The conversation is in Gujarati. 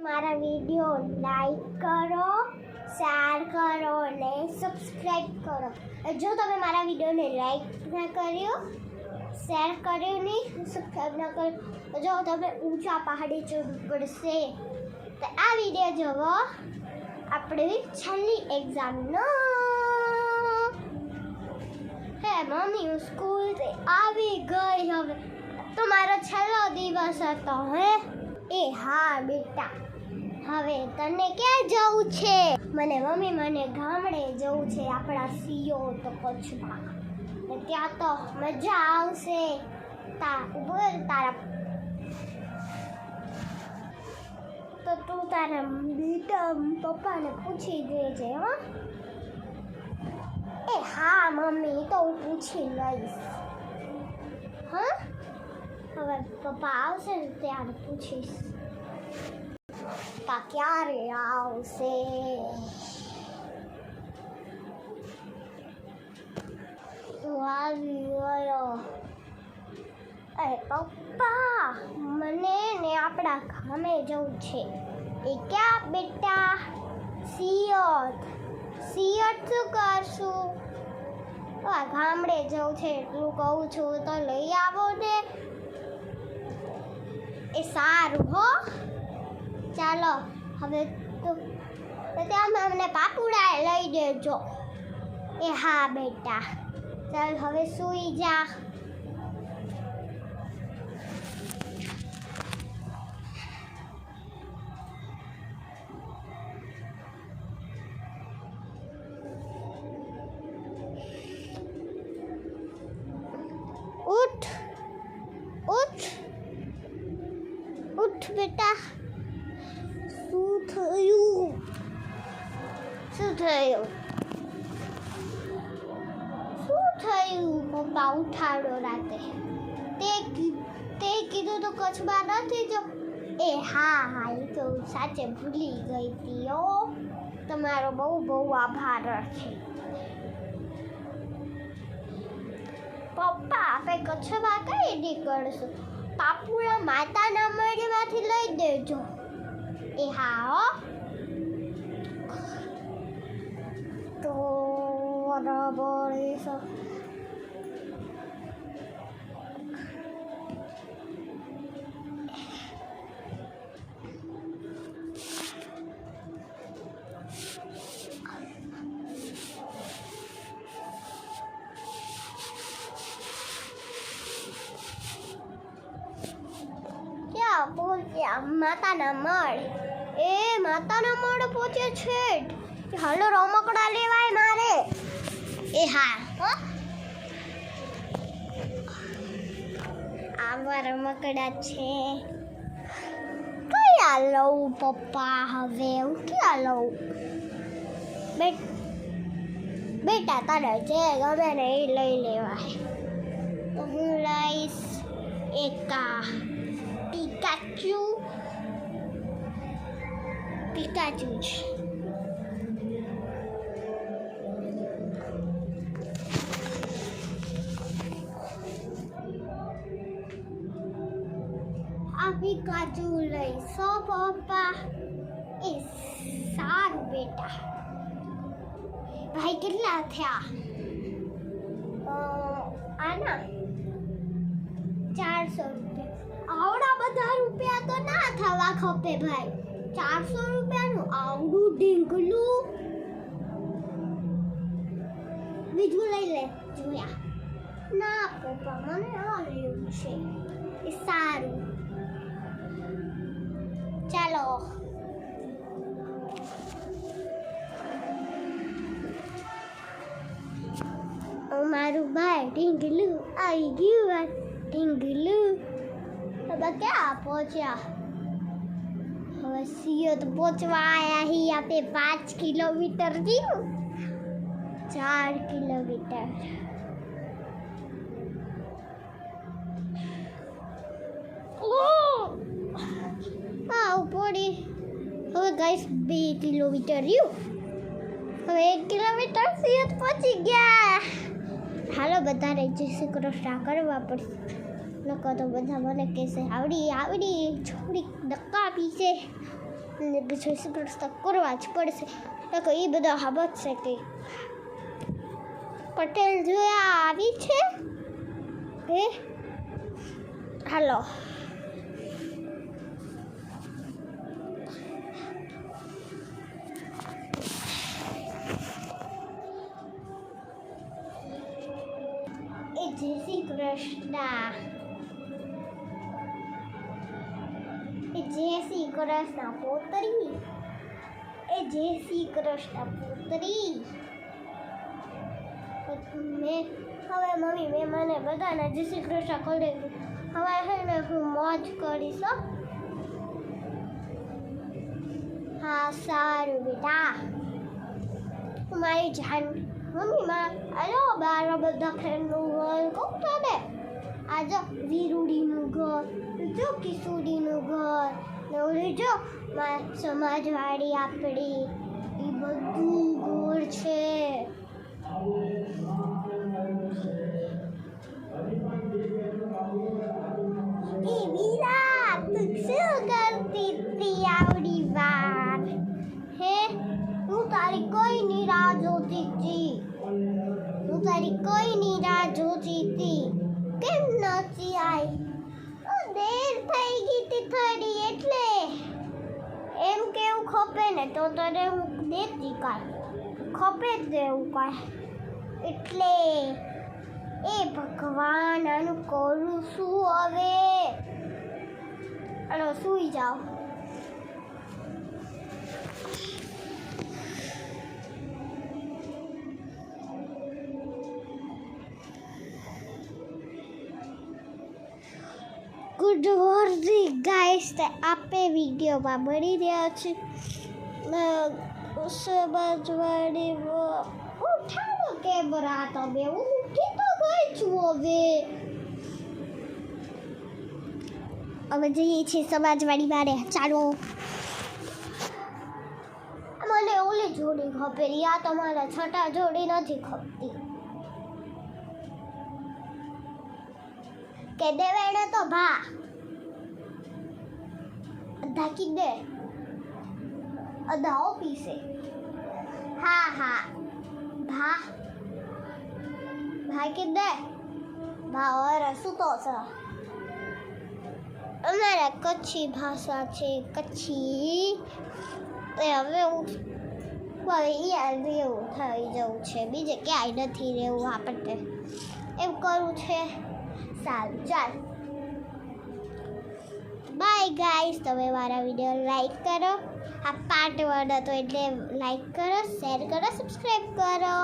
મારા વિડીયો લાઈક કરો, શેર કરો અને સબસ્ક્રાઈબ કરો. જો તમે મારા વિડીયોને લાઈક ના કર્યો, શેર કર્યો નહીં, સબસ્ક્રાઈબ ના કર્યો તો જો તમે ઊંચા પહાડે ચડવું પડશે. તો આ વિડીયો જોવો આપણી છેલ્લી એક્ઝામનો. હે મમ્મી, હું સ્કૂલથી આવી ગઈ. હવે તો મારો છેલ્લો દિવસ હતો. એ હા બેટા, હવે તને ક્યાં જવું છે? મને ગામડે જવું છે, આપણા સીઓ તો કચ્છમાં. ત્યાં તો મજા આવશે. તારા તો તું તારા બેટા પપ્પાને પૂછી દેજે. એ હા મમ્મી, તો હું પૂછી લઈશ. હા, હવે પપ્પા આવશે ને ત્યારે પૂછીશ. પપ્પા ક્યારે આવશે? હું આવી ગયો. અરે પપ્પા, મને ને આપણા ગામે જવું છે. એ ક્યાં બેટા? સિયોત શું કરશું? ગામડે જવું છે એટલું કહું છું તો લઈ આવો ને. એ સારું હો, ચાલો હવે તો ત્યાં અમને પાપુડા લઈ દેજો. એ હા બેટા, ચાલ હવે સૂઈ જા. ઉઠ ઉઠ ઉઠ બેટા. શું થયું? પપ્પા ઉઠાડો રાતે. તે કીધું તો કચ્છમાં નથી જો. એ હા, એ તો સાચે ભૂલી ગઈ હતી. તમારો બહુ આભાર છે પપ્પા. આપણે કચ્છમાં કઈ નીકળશું? પાપુડા માતાના મઢમાંથી લઈ દેજો. એ હા હો, તો બરાબર. પહોંચ્યા માતાના મઢ. એ માતાના મઢ પહોંચે છે. હાલો રમકડા લેવાય મારે. એ હા, આવા રમકડા છે. કયા લઉં પપ્પા? હવે હું ક્યાં લઉં? બેટા તારે જે ગમે ને એ લઈ લેવાય. તો હું લઈશ પિકાચુ છે. આ પિકાચુ લઈશો પપ્પા? એ સારું બેટા. ભાઈ કેટલા થયા? આના 400 રૂપિયા. આવડા બધા રૂપિયા તો ના થવા ખપે ભાઈ. 400 રૂપિયાનું આવડું ઢીંગલું. બીજું લઈ લે. જોયા ના પપ્પા, મને આ લેવું છે. એ સારું, ચાલો. મારું ભાઈ ઢીંગલું આવી ગયું. ઢીંગલું હવે ક્યાં પહોંચ્યા? હવે સિયોત પહોંચવા આવ્યા હી. આપણે 5 કિલોમીટર થયું. 4 કિલોમીટર. ઉપડી. હવે ગાઈસ 2 કિલોમીટર રહ્યું. હવે 1 કિલોમીટર સિયોત પહોંચી ગયા. હાલો બધાને જય શ્રી કૃષ્ણ કરવા પડશે. નકર તો બધા મને કહેશે આવડી છોડી ધક્કા પીશે. અને બીજો પ્રશ્ન કરવા જ પડશે તો એ બધા ખબર છે કે પટેલ જોયા આવી છે હે હાલો એ જય શ્રી કૃષ્ણ એ જય શ્રી કૃષ્ણ પોતરી એ જય શ્રી કૃષ્ણ પોતરી હવે મમ્મી મેં મને બધાને જય શ્રી કૃષ્ણ કરી હવે છે ને હું મોજ કરીશ હો. હા સારું બેટા મારી જાન મમ્મી માં આલો બાર બધા ફ્રેન્ડનું ઘર કહું તને આજે વીરુડીનું ઘર જો કિશોરીનું ઘર ને ઓલી જો સમાજવાળી આપણી એ બધું ઘર છે. એ વીરા તું શું કરતી હતી આવડી વાર હે હું તારી કોઈની રાહ જોતી હતી કેમ નથી આવી દેર થઈ ગઈ હતી થોડી એટલે એમ કેવું ખપે ને તો તને હું દેતી કાંઈ ખપે જ દેવું કાંઈ એટલે એ ભગવાન આનું કરું શું હવે અરે સૂઈ જાઓ. ગુડ મોર્નિંગ ગાઈસ આપે વિડીયોમાં મળી રહ્યા છે સમાજવાળી ઉઠાડો કેમેરા તમે હું ઉઠી તો ગઈ છું હવે જઈએ છીએ સમાજવાળી વાળે ચાલો. મને ઓલી જોડી ખપેલી આ તમારા છઠ્ઠા જોડી નથી ખપતી કે દેવેડે તો ભા અધા કી દે અધા ઓફિસે હા ભા કી દે ભા ઓર શું તો છે અમારા કચ્છી ભાષા છે કચ્છી એ હવે હું યાર રહેવું થઈ જવું છે બીજે ક્યાંય નથી રહેવું આપણને એમ કરવું છે. સારું ચાલ બાય ગાઈસ તમે મારા વિડીયો લાઈક કરો આ પાર્ટ 1 હતો એટલે લાઈક કરો શેર કરો સબસ્ક્રાઈબ કરો.